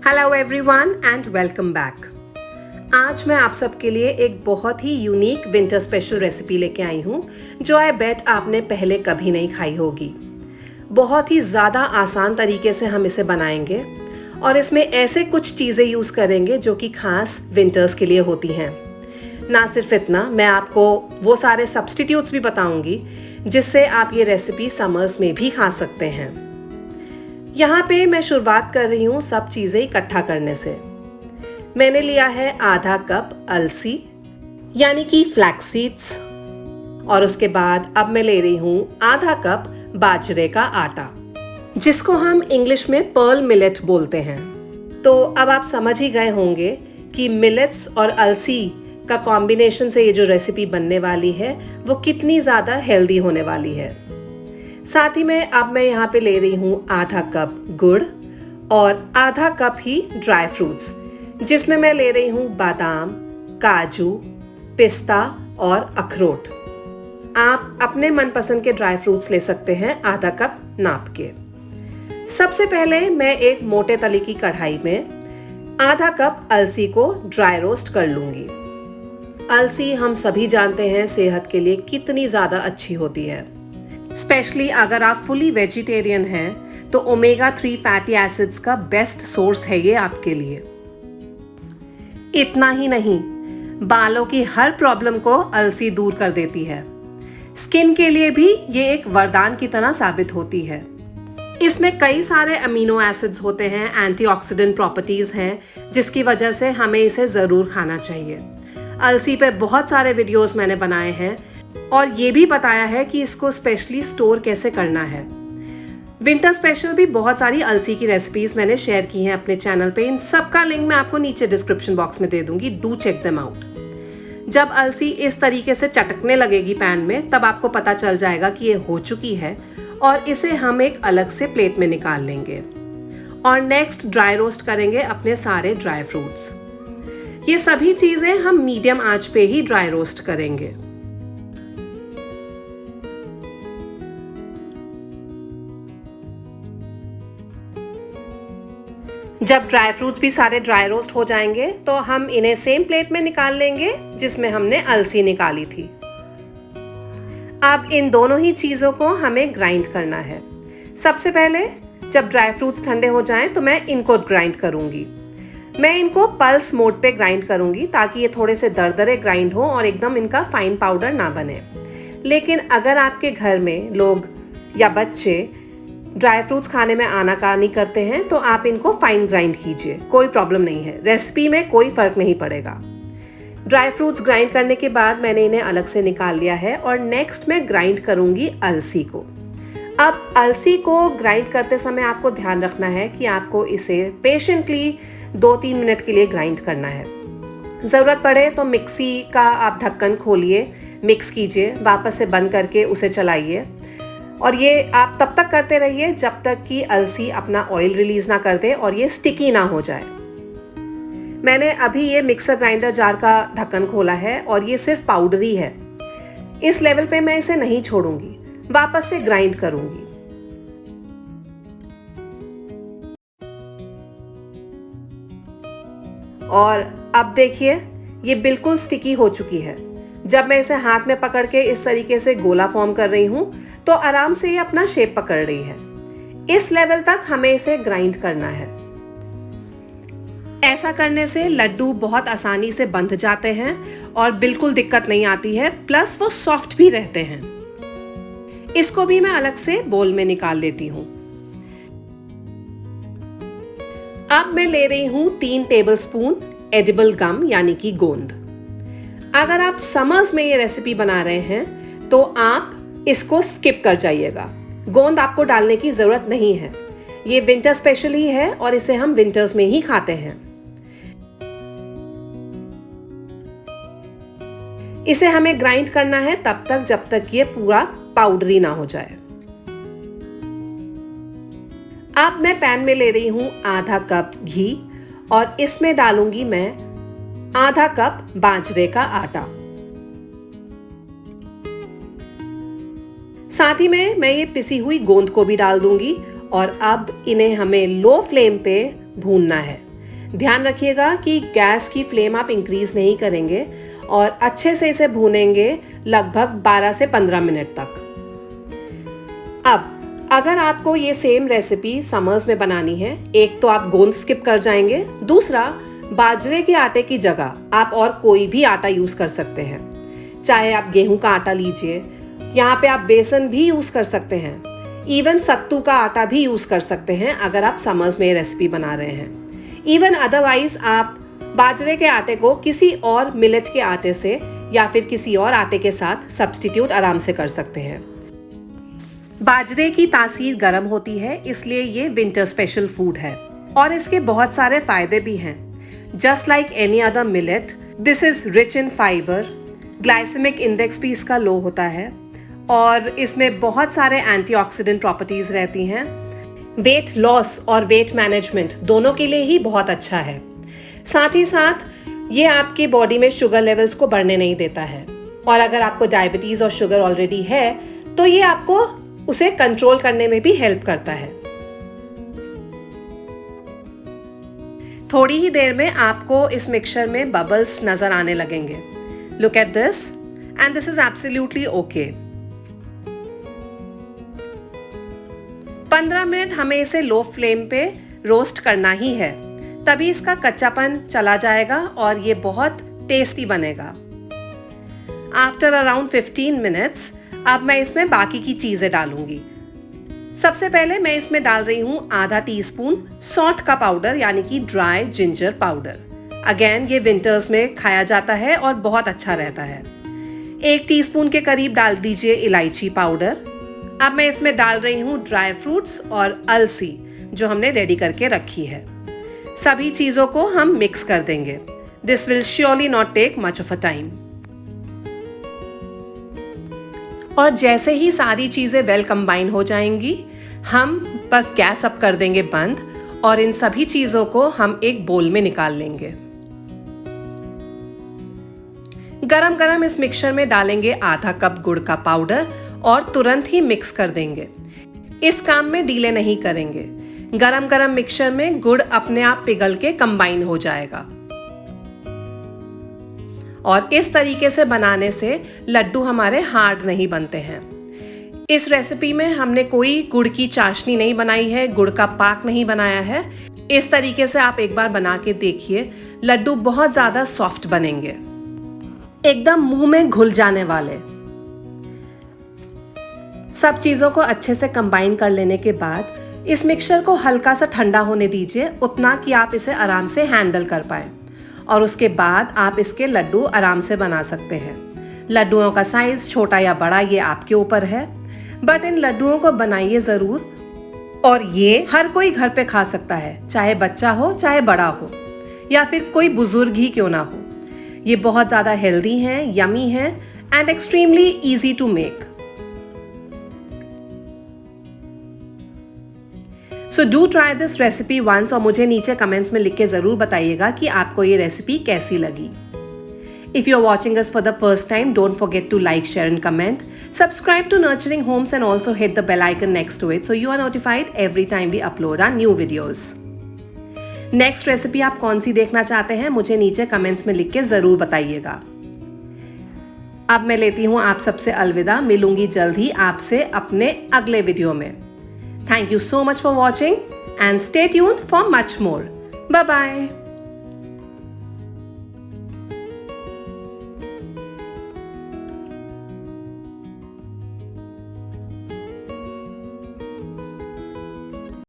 Hello everyone and welcome back. आज मैं आप सबके लिए एक बहुत ही यूनिक विंटर स्पेशल रेसिपी लेके आई हूँ जो आई बेट आपने पहले कभी नहीं खाई होगी। बहुत ही ज़्यादा आसान तरीके से हम इसे बनाएंगे और इसमें ऐसे कुछ चीज़ें यूज़ करेंगे जो कि खास विंटर्स के लिए होती हैं। ना सिर्फ इतना, मैं आपको वो सारे सब्स्टिट्यूट्स भी बताऊंगी जिससे आप ये रेसिपी समर्स में भी खा सकते हैं। यहाँ पे मैं शुरुआत कर रही हूँ सब चीज़ें इकट्ठा करने से। मैंने लिया है आधा कप अलसी यानी कि फ्लैक्स सीड्स, और उसके बाद अब मैं ले रही हूँ आधा कप बाजरे का आटा जिसको हम इंग्लिश में पर्ल मिलेट बोलते हैं। तो अब आप समझ ही गए होंगे कि मिलेट्स और अलसी का कॉम्बिनेशन से ये जो रेसिपी बनने वाली है वो कितनी ज़्यादा हेल्दी होने वाली है। साथ ही में अब मैं यहाँ पे ले रही हूँ आधा कप गुड़ और आधा कप ही ड्राई फ्रूट्स जिसमें मैं ले रही हूँ बादाम, काजू, पिस्ता और अखरोट। आप अपने मनपसंद के ड्राई फ्रूट्स ले सकते हैं आधा कप नाप के। सबसे पहले मैं एक मोटे तले की कढ़ाई में आधा कप अलसी को ड्राई रोस्ट कर लूँगी। अलसी हम सभी जानते हैं सेहत के लिए कितनी ज़्यादा अच्छी होती है। स्पेशली अगर आप फुली वेजिटेरियन हैं तो ओमेगा 3 फैटी एसिड्स का बेस्ट सोर्स है ये आपके लिए। इतना ही नहीं, बालों की हर प्रॉब्लम को अलसी दूर कर देती है। स्किन के लिए भी ये एक वरदान की तरह साबित होती है। इसमें कई सारे अमीनो एसिड्स होते हैं, एंटीऑक्सीडेंट प्रॉपर्टीज हैं जिसकी वजह से हमें इसे ज़रूर खाना चाहिए। अलसी पे बहुत सारे वीडियोस मैंने बनाए हैं और ये भी बताया है कि इसको स्पेशली स्टोर कैसे करना है। विंटर स्पेशल भी बहुत सारी अलसी की रेसिपीज मैंने शेयर की हैं अपने चैनल पे। इन सब का लिंक मैं आपको नीचे डिस्क्रिप्शन बॉक्स में दे दूंगी, डू चेक देम आउट। जब अलसी इस तरीके से चटकने लगेगी पैन में तब आपको पता चल जाएगा कि ये हो चुकी है और इसे हम एक अलग से प्लेट में निकाल लेंगे और नेक्स्ट ड्राई रोस्ट करेंगे अपने सारे ड्राई फ्रूट्स। ये सभी चीज़ें हम मीडियम आंच पे ही ड्राई रोस्ट करेंगे। जब ड्राई फ्रूट्स भी सारे ड्राई रोस्ट हो जाएंगे तो हम इन्हें सेम प्लेट में निकाल लेंगे जिसमें हमने अलसी निकाली थी। अब इन दोनों ही चीज़ों को हमें ग्राइंड करना है। सबसे पहले जब ड्राई फ्रूट्स ठंडे हो जाएं तो मैं इनको ग्राइंड करूंगी। मैं इनको पल्स मोड पे ग्राइंड करूंगी ताकि ये थोड़े से दरदरे ग्राइंड हो और एकदम इनका फाइन पाउडर ना बने। लेकिन अगर आपके घर में लोग या बच्चे ड्राई फ्रूट्स खाने में आनाकानी करते हैं तो आप इनको फाइन ग्राइंड कीजिए, कोई प्रॉब्लम नहीं है, रेसिपी में कोई फ़र्क नहीं पड़ेगा। ड्राई फ्रूट्स ग्राइंड करने के बाद मैंने इन्हें अलग से निकाल लिया है और नेक्स्ट मैं ग्राइंड करूँगी अलसी को। अब अलसी को ग्राइंड करते समय आपको ध्यान रखना है कि आपको इसे पेशेंटली 2-3 मिनट के लिए ग्राइंड करना है। ज़रूरत पड़े तो मिक्सी का आप ढक्कन खोलिए, मिक्स कीजिए, वापस से बंद करके उसे चलाइए और ये आप तब तक करते रहिए जब तक कि अलसी अपना ऑयल रिलीज़ ना कर दे और ये स्टिकी ना हो जाए। मैंने अभी ये मिक्सर ग्राइंडर जार का ढक्कन खोला है और ये सिर्फ पाउडरी है। इस लेवल पे मैं इसे नहीं छोड़ूंगी, वापस से ग्राइंड करूंगी। और अब देखिए ये बिल्कुल स्टिकी हो चुकी है। जब मैं इसे हाथ में पकड़ के इस तरीके से गोला फॉर्म कर रही हूँ तो आराम से ये अपना शेप पकड़ रही है। इस लेवल तक हमें इसे ग्राइंड करना है। ऐसा करने से लड्डू बहुत आसानी से बंध जाते हैं और बिल्कुल दिक्कत नहीं आती है, प्लस वो सॉफ्ट भी रहते हैं। इसको भी मैं अलग से बोल में निकाल लेती हूँ। अब मैं ले रही हूँ 3 टेबलस्पून एडिबल गम यानी कि गोंद। अगर आप समर्स में ये रेसिपी बना रहे हैं तो आप इसको स्किप कर जाइएगा। गोंद आपको डालने की ज़रूरत नहीं है। ये विंटर स्पेशल ही है और इसे हम विंटर्स में ही खाते हैं। इसे हमें ग्राइंड करना है तब तक जब तक ये पूरा पाउडरी ना हो जाए। अब मैं पैन में ले रही हूँ आधा कप घी और इसमें डालूंगी मैं आधा कप बाजरे का आटा। साथ ही में मैं ये पिसी हुई गोंद को भी डाल दूंगी और अब इन्हें हमें लो फ्लेम पे भूनना है। ध्यान रखिएगा कि गैस की फ्लेम आप इंक्रीज नहीं करेंगे और अच्छे से इसे भूनेंगे लगभग 12 से 15 मिनट तक। अब अगर आपको ये सेम रेसिपी समर्स में बनानी है, एक तो आप गोंद स्किप कर जाएंगे, दूसरा बाजरे के आटे की जगह आप और कोई भी आटा यूज कर सकते हैं। चाहे आप गेहूं का आटा लीजिए, यहाँ पे आप बेसन भी यूज कर सकते हैं, इवन सत्तू का आटा भी यूज कर सकते हैं अगर आप समर्स में ये रेसिपी बना रहे हैं। इवन अदरवाइज आप बाजरे के आटे को किसी और मिलेट के आटे से या फिर किसी और आटे के साथ सब्स्टिट्यूट आराम से कर सकते हैं। बाजरे की तासीर गर्म होती है, इसलिए ये विंटर स्पेशल फूड है और इसके बहुत सारे फायदे भी हैं। Just like any other millet, this is rich in fibre, glycemic index भी इसका लो होता है और इसमें बहुत सारे एंटीऑक्सीडेंट प्रॉपर्टीज रहती हैं। वेट लॉस और वेट मैनेजमेंट दोनों के लिए ही बहुत अच्छा है। साथ ही साथ ये आपकी बॉडी में शुगर लेवल्स को बढ़ने नहीं देता है और अगर आपको डायबिटीज और शुगर ऑलरेडी है तो ये आपको उसे कंट्रोल करने में भी हेल्प करता है। थोड़ी ही देर में आपको इस मिक्सचर में बबल्स नजर आने लगेंगे। Look at this and this is absolutely okay. 15 minute हमें इसे लो फ्लेम पे रोस्ट करना ही है, तभी इसका कच्चापन चला जाएगा और ये बहुत टेस्टी बनेगा। आफ्टर अराउंड 15 मिनट्स अब मैं इसमें बाकी की चीजें डालूंगी। सबसे पहले मैं इसमें डाल रही हूं आधा टीस्पून सौंठ का पाउडर यानी कि ड्राई जिंजर पाउडर। अगेन ये विंटर्स में खाया जाता है और बहुत अच्छा रहता है। 1 टीस्पून के करीब डाल दीजिए इलायची पाउडर। अब मैं इसमें डाल रही हूँ ड्राई फ्रूट्स और अलसी जो हमने रेडी करके रखी है। सभी चीज़ों को हम मिक्स कर देंगे। This will surely not take much of a time. और जैसे ही सारी चीज़ें वेल कंबाइन हो जाएंगी, हम बस गैस अप कर देंगे बंद और इन सभी चीज़ों को हम एक बोल में निकाल लेंगे। गरम गरम इस मिक्सचर में डालेंगे आधा कप गुड़ का पाउडर और तुरंत ही मिक्स कर देंगे। इस काम में डीले नहीं करेंगे। गरम गरम मिक्सचर में गुड़ अपने आप पिघल के कंबाइन हो जाएगा और इस तरीके से बनाने से लड्डू हमारे हार्ड नहीं बनते हैं। इस रेसिपी में हमने कोई गुड़ की चाशनी नहीं बनाई है, गुड़ का पाक नहीं बनाया है। इस तरीके से आप एक बार बना के देखिए, लड्डू बहुत ज्यादा सॉफ्ट बनेंगे, एकदम मुंह में घुल जाने वाले। सब चीजों को अच्छे से कंबाइन कर लेने के बाद इस मिक्सचर को हल्का सा ठंडा होने दीजिए, उतना कि आप इसे आराम से हैंडल कर पाएं और उसके बाद आप इसके लड्डू आराम से बना सकते हैं। लड्डुओं का साइज छोटा या बड़ा ये आपके ऊपर है, बट इन लड्डुओं को बनाइए ज़रूर और ये हर कोई घर पे खा सकता है, चाहे बच्चा हो चाहे बड़ा हो या फिर कोई बुजुर्ग ही क्यों ना हो। ये बहुत ज़्यादा हेल्दी हैं, यमी हैं and extremely easy to make. So do try this recipe once और मुझे नीचे कमेंट्स में लिख के ज़रूर बताइएगा कि आपको ये रेसिपी कैसी लगी। If you're watching us for the first time, don't forget to like, share and comment. Subscribe to Nurturing Homes and also hit the bell icon next to it so you are notified every time we upload our new videos. Next recipe आप कौन सी देखना चाहते हैं मुझे नीचे comments में लिख के ज़रूर बताइएगा। अब मैं लेती हूँ आप सबसे अलविदा, मिलूंगी जल्द ही आपसे अपने अगले वीडियो में। Thank you so much for watching and stay tuned for much more. Bye bye.